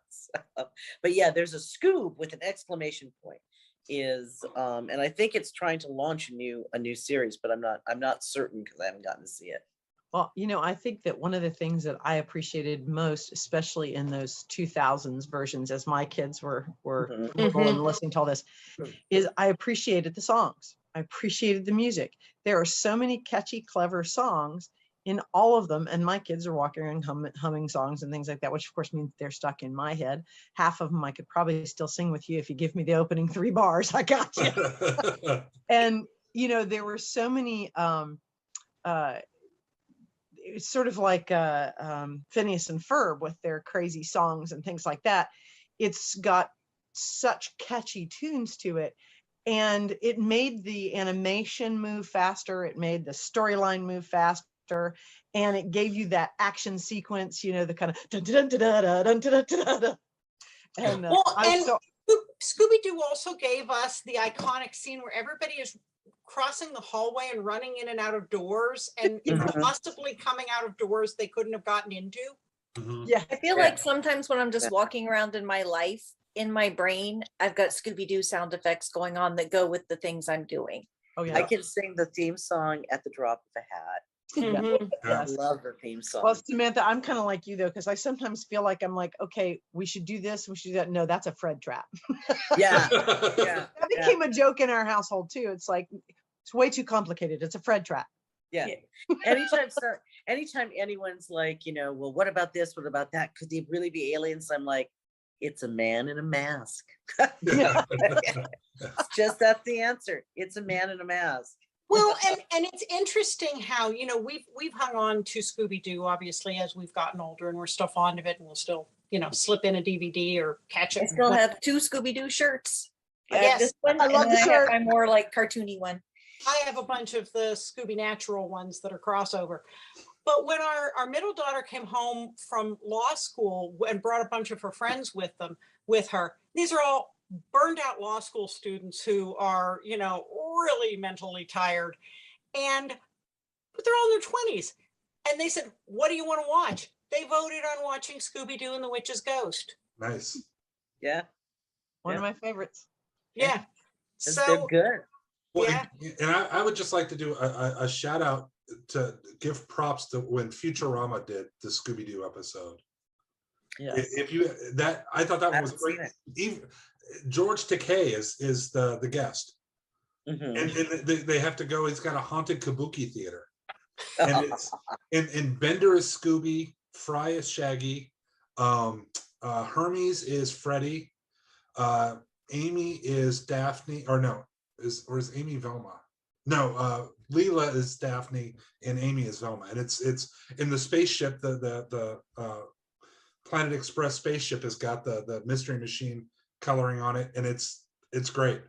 So, but yeah, there's a Scoob with an exclamation point and I think it's trying to launch a new series, but I'm not certain because I haven't gotten to see it. well, I think that one of the things that I appreciated most, especially in those 2000s versions, as my kids were little and listening to all this, is I appreciated the songs. I appreciated the music. There are so many catchy, clever songs in all of them, and my kids are walking around humming songs and things like that, which of course means they're stuck in my head. Half of them I could probably still sing with you if you give me the opening 3 bars. I got you. And there were so many. It's sort of like Phineas and Ferb with their crazy songs and things like that. It's got such catchy tunes to it, and it made the animation move faster. It made the storyline move faster, and it gave you that action sequence, the kind of dun, dun, dun, dun, dun, dun, dun, dun, dun. And Scooby-Doo also gave us the iconic scene where everybody is crossing the hallway and running in and out of doors, and possibly coming out of doors they couldn't have gotten into. Yeah, I feel like sometimes when I'm just walking around in my life, in my brain, I've got Scooby-Doo sound effects going on that go with the things I'm doing. Oh yeah, I can sing the theme song at the drop of a hat. I love the theme song. Well, Samantha, I'm kind of like you though, because I sometimes feel like I'm like, okay, we should do this, we should do that. No, that's a Fred trap. Yeah. That became a joke in our household too. It's like, it's way too complicated. It's a Fred trap. Yeah. Anytime anyone's like, well, what about this? What about that? Could they really be aliens? I'm like, it's a man in a mask. Yeah. That's the answer. It's a man in a mask. Well, and it's interesting how, we've hung on to Scooby-Doo, obviously, as we've gotten older, and we're still fond of it, and we'll still, slip in a DVD or catch it. I still have 2 Scooby-Doo shirts. Yes, this one, I love and the then shirt. I have my more like cartoony one. I have a bunch of the Scooby Natural ones that are crossover. But when our middle daughter came home from law school and brought a bunch of her friends with her, these are all burned out law school students who are, really mentally tired, but they're all in their 20s. And they said, what do you want to watch? They voted on watching Scooby-Doo and the Witch's Ghost. Nice. Yeah. One of my favorites. Yeah. They're So good. Well, yeah. and I would just like to do a shout out to give props to when Futurama did the Scooby-Doo episode. Yes. I thought that one was Haven't great. seen it. Even George Takei is the guest, and they have to go. He's got a haunted kabuki theater, And it's and Bender is Scooby, Fry is Shaggy, Hermes is Freddy, Amy is Daphne, is Amy Velma? No, Leela is Daphne and Amy is Velma. And it's in the spaceship, the Planet Express spaceship has got the Mystery Machine coloring on it, and it's great.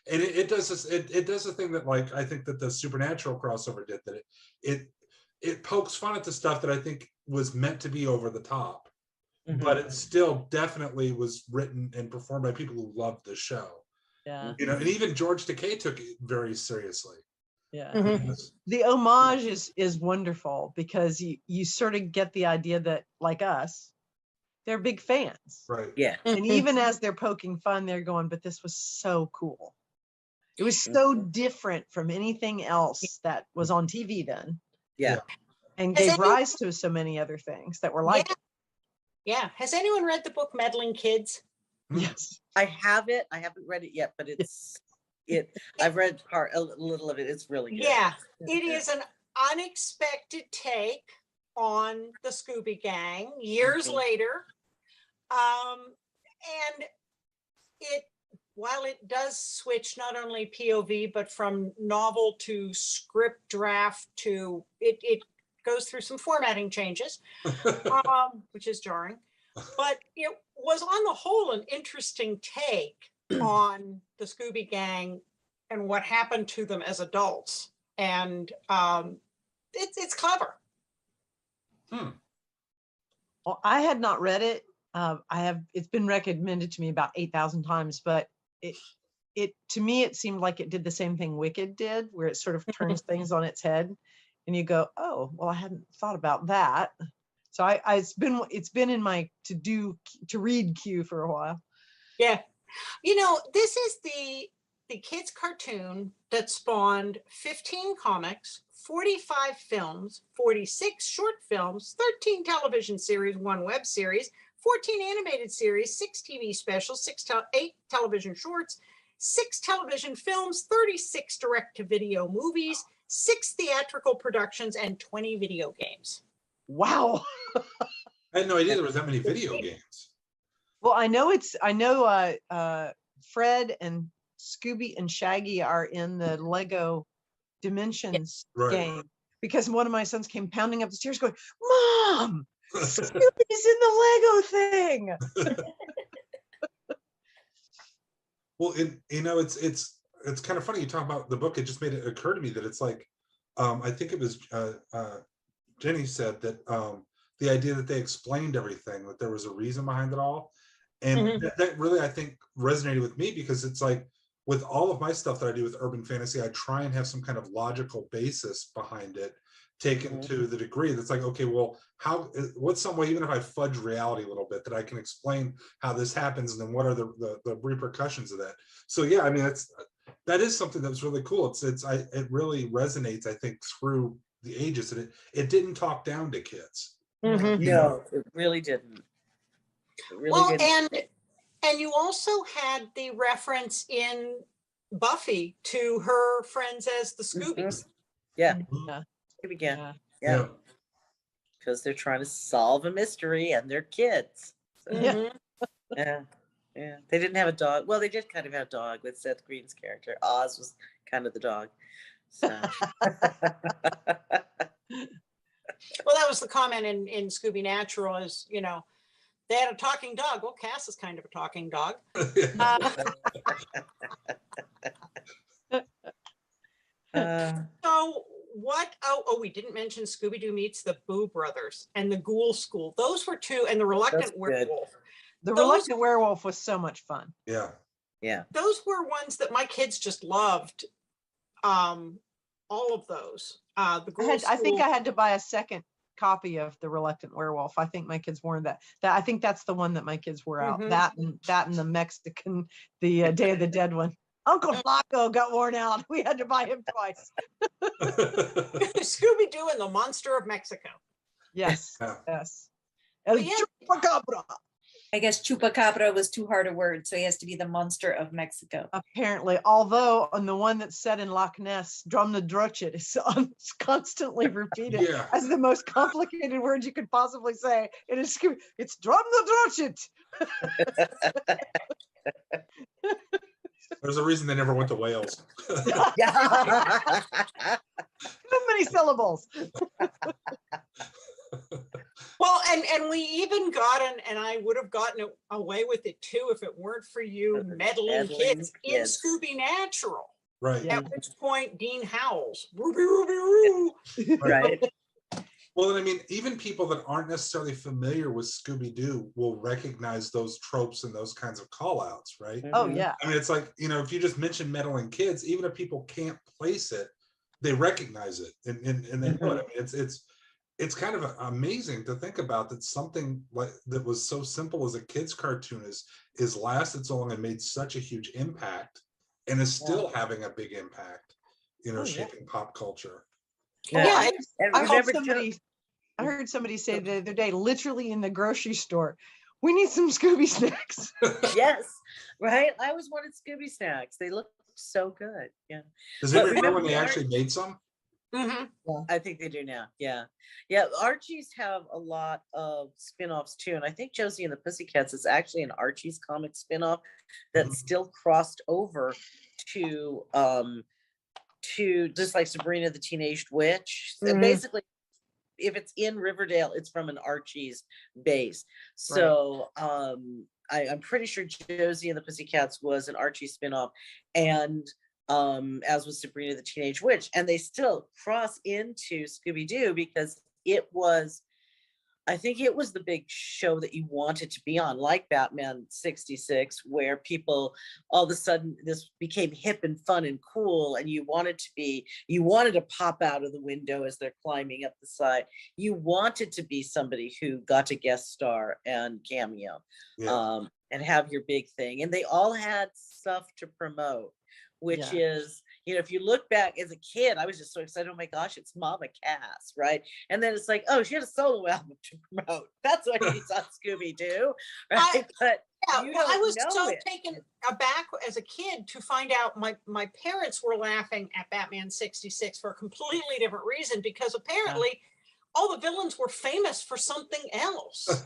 It does this, it does a thing that, like, I think that the Supernatural crossover did, that it pokes fun at the stuff that I think was meant to be over the top, but it still definitely was written and performed by people who loved the show. Yeah. You know, and even George Takei took it very seriously. Yeah. Mhm. The homage is wonderful because you sort of get the idea that, like us, they're big fans. Right. Yeah. And even as they're poking fun, they're going, but this was so cool. It was so different from anything else that was on TV then, Yeah. and Has gave anyone- rise to so many other things that were like it. Yeah. Has anyone read the book Meddling Kids? Yes. I have it. I haven't read it yet, but I've read a little of it. It's really good. Yeah. It is an unexpected take on the Scooby Gang years later. And while it does switch not only POV, but from novel to script draft to it goes through some formatting changes, which is jarring. But it was on the whole an interesting take on the Scooby Gang and what happened to them as adults. And it's clever. Well, I had not read it. It's been recommended to me about 8,000 times, but to me, it seemed like it did the same thing Wicked did, where it sort of turns things on its head, and you go, oh, well, I hadn't thought about that. So it's been in my to read queue for a while. Yeah. You know, this is the kids cartoon that spawned 15 comics, 45 films, 46 short films, 13 television series, 1 web series, 14 animated series, 6 TV specials, 8 television shorts, 6 television films, 36 direct-to-video movies, 6 theatrical productions, and 20 video games. Wow. I had no idea there was that many video games. Well, I know Fred and Scooby and Shaggy are in the Lego Dimensions Right. game, because one of my sons came pounding up the stairs going, Mom, Scooby's in the Lego thing. Well, it's kind of funny you talk about the book. It just made it occur to me that it's like, I think it was Jenny said that the idea that they explained everything, that there was a reason behind it all, and that really, I think, resonated with me, because it's like, with all of my stuff that I do with urban fantasy, I try and have some kind of logical basis behind it, taken to the degree that's like, okay, well, what's some way, even if I fudge reality a little bit, that I can explain how this happens, and then what are the repercussions of that. So yeah, I mean, that is something that's really cool. It really resonates, I think, through the ages, and it didn't talk down to kids. Mhm. You know? No, it really didn't. It really Well, didn't. and you also had the reference in Buffy to her friends as the Scoobies. Yeah. Yeah. Here we go. Yeah. Because they're trying to solve a mystery and they're kids. So, Yeah. Mhm. yeah. Yeah. They didn't have a dog. Well, they did kind of have a dog with Seth Green's character. Oz was kind of the dog. So. Well, that was the comment in Scooby Natural, is, you know, they had a talking dog. Well, Cass is kind of a talking dog. So what? Oh, we didn't mention Scooby-Doo meets the Boo Brothers and the Ghoul School. Those were 2, and the Reluctant good. Werewolf. The Those- Reluctant Werewolf was so much fun. Yeah. Yeah. Those were ones that my kids just loved. All of those. The Ghoul I think School- I had to buy a second copy of the Reluctant Werewolf. I think my kids wore that. I think that's the one that my kids wore out. Mhm. That and the Mexican, the Day of the Dead one. Uncle Flaco got worn out. We had to buy him twice. Scooby-Doo and the Monster of Mexico. Yes, Yeah. yes. El Yeah. Chupacabra. I guess chupacabra was too hard a word, so he has to be the monster of Mexico. Apparently, although on the one that's set in Loch Ness, Drumnadrochit is it's constantly repeated Yeah. as the most complicated word you could possibly say. It's Drumnadrochit. There's a reason they never went to Wales. Yeah. Too many syllables. Well, and we even got and I would have gotten away with it too if it weren't for you meddling Meddling kids in kids. Scooby Natural. Right. Yeah. At which point Dean howls, Ruby, Ruby, Roo. Right. Well, and I mean, even people that aren't necessarily familiar with Scooby-Doo will recognize those tropes and those kinds of call outs, right? Oh Mhm. yeah. I mean, it's like, if you just mention meddling kids, even if people can't place it, they recognize it and they know it. I mean, it's kind of amazing to think about that something like that was so simple as a kid's cartoon is lasted so long and made such a huge impact and is still having a big impact, Oh, yeah. shaping pop culture. Yeah, And I remember, heard somebody say the other day, literally in the grocery store, we need some Scooby snacks. yes, right. I always wanted Scooby snacks. They look so good. Yeah. Does But anybody remember when remember they the actually made some? I think they do now. Yeah. Yeah. Archie's have a lot of spin-offs too. And I think Josie and the Pussycats is actually an Archie's comic spin-off that still crossed over to just like Sabrina the Teenage Witch. So Mhm. basically, if it's in Riverdale, it's from an Archie's base. So I'm pretty sure Josie and the Pussycats was an Archie spinoff, and as was Sabrina the Teenage Witch, and they still cross into Scooby-Doo because I think it was the big show that you wanted to be on, like Batman 66, where people all of a sudden this became hip and fun and cool, and you wanted to pop out of the window as they're climbing up the side. You wanted to be somebody who got to guest star and cameo, and have your big thing. And they all had stuff to promote, which is, if you look back as a kid, I was just so excited. Oh my gosh, it's Mama Cass, right? And then it's like, oh, she had a solo album to promote. That's what she's on Scooby-Doo, right? But you don't I was know so it. taken aback as a kid to find out my parents were laughing at Batman 66 for a completely different reason, because apparently all the villains were famous for something else.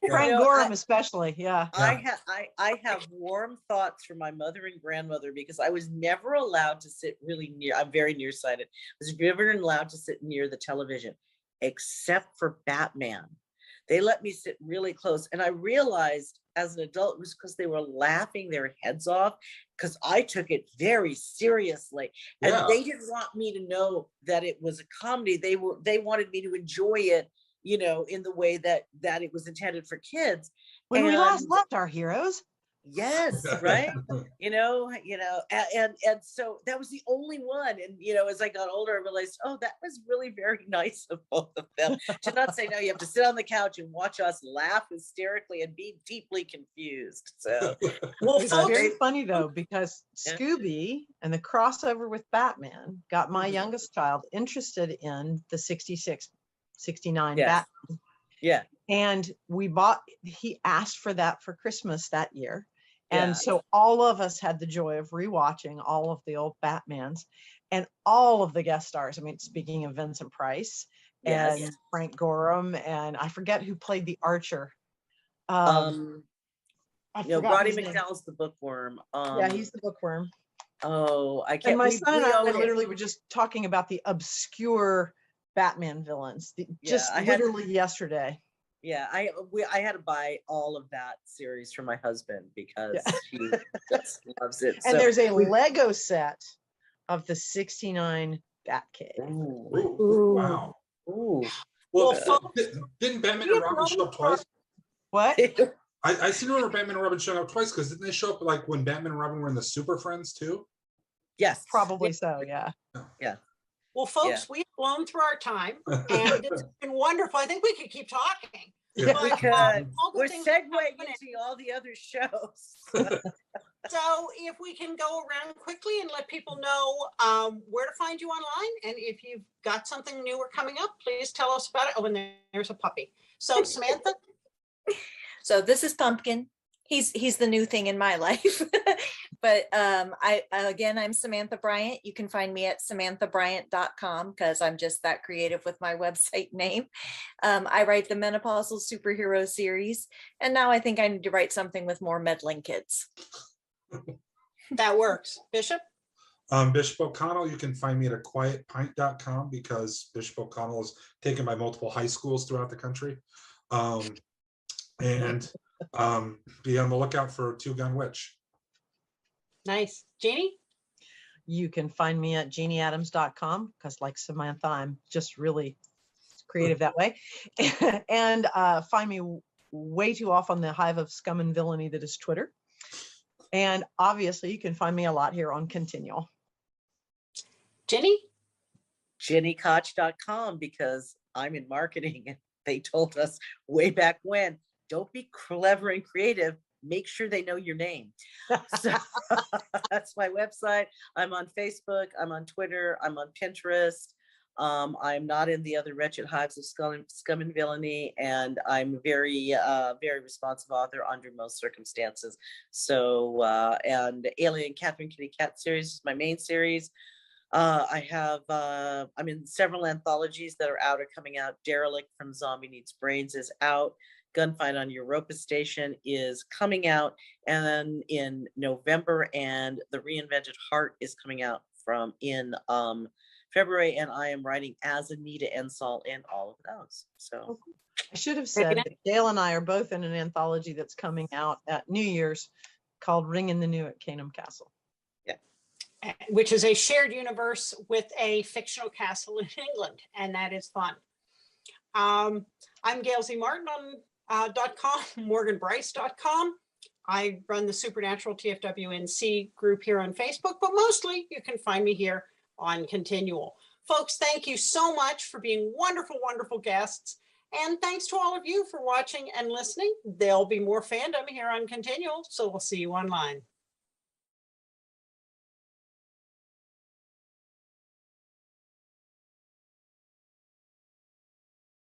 Frank Gorham especially. I have warm thoughts for my mother and grandmother because I was never allowed to sit really near. I'm very nearsighted. I was never allowed to sit near the television, except for Batman. They let me sit really close, and I realized as an adult it was because they were laughing their heads off, because I took it very seriously, and they didn't want me to know that it was a comedy. They wanted me to enjoy it, in the way that it was intended for kids. When we last left our heroes. Yes, right. And so that was the only one. And as I got older, I realized, oh, that was really very nice of both of them to not say, no, you have to sit on the couch and watch us laugh hysterically and be deeply confused. So It's very funny though, because Scooby and the crossover with Batman got my youngest child interested in the 66, 69 Batman. Yeah. And he asked for that for Christmas that year. And so all of us had the joy of rewatching all of the old Batmans and all of the guest stars. I mean, speaking of Vincent Price and Frank Gorham, and I forget who played the Archer. Roddy McDowell's the bookworm. He's the bookworm. Oh, I can't. And my son and I literally were just talking about the obscure Batman villains literally yesterday. Yeah, I had to buy all of that series for my husband because he just loves it. And there's a Lego set of the 69 Batcave. Ooh. Wow. Ooh. Well, didn't Batman and Robin show up twice? What? I seem to remember Batman and Robin showing up twice, because didn't they show up like when Batman and Robin were in the Super Friends too? Yes. Probably so, yeah. Yeah. Well, folks, we've blown through our time, and it's been wonderful. I think we could keep talking. We could. We're segueing into all the other shows. So if we can go around quickly and let people know where to find you online, and if you've got something new or coming up, please tell us about it. Oh, and there's a puppy. So Samantha? So this is Pumpkin. He's the new thing in my life. But I'm Samantha Bryant. You can find me at samanthabryant.com because I'm just that creative with my website name. I write the menopausal superhero series, and now I think I need to write something with more meddling kids. That works. Bishop? Bishop O'Connell, you can find me at aquietpint.com because Bishop O'Connell is taken by multiple high schools throughout the country. And be on the lookout for Two Gun Witch. Nice. Jeannie? You can find me at jeannieadams.com because like Samantha, I'm just really creative that way. And find me way too off on the hive of scum and villainy that is Twitter. And obviously you can find me a lot here on ConTinual. Jenny? JennyKoch.com, because I'm in marketing and they told us way back when, don't be clever and creative, make sure they know your name. So that's my website. I'm on Facebook, I'm on Twitter, I'm on Pinterest. I'm not in the other wretched hives of scum and villainy, and I'm very responsive author under most circumstances. So and Alien Catherine Kitty Cat series is my main series. I'm in several anthologies that are out or coming out. Derelict from Zombie Needs Brains is out. Gunfight on Europa Station is coming out, and then in November, and The Reinvented Heart is coming out in February, and I am writing as Anita Ensall in all of those. So I should have said that Gail and I are both in an anthology that's coming out at New Year's called Ring in the New at Canham Castle. Which is a shared universe with a fictional castle in England, and that is fun. I'm Gail Z Martin on .com, morganbryce.com. I run the Supernatural TFWNC group here on Facebook, but mostly you can find me here on ConTinual. Folks, thank you so much for being wonderful, wonderful guests. And thanks to all of you for watching and listening. There'll be more fandom here on ConTinual, so we'll see you online.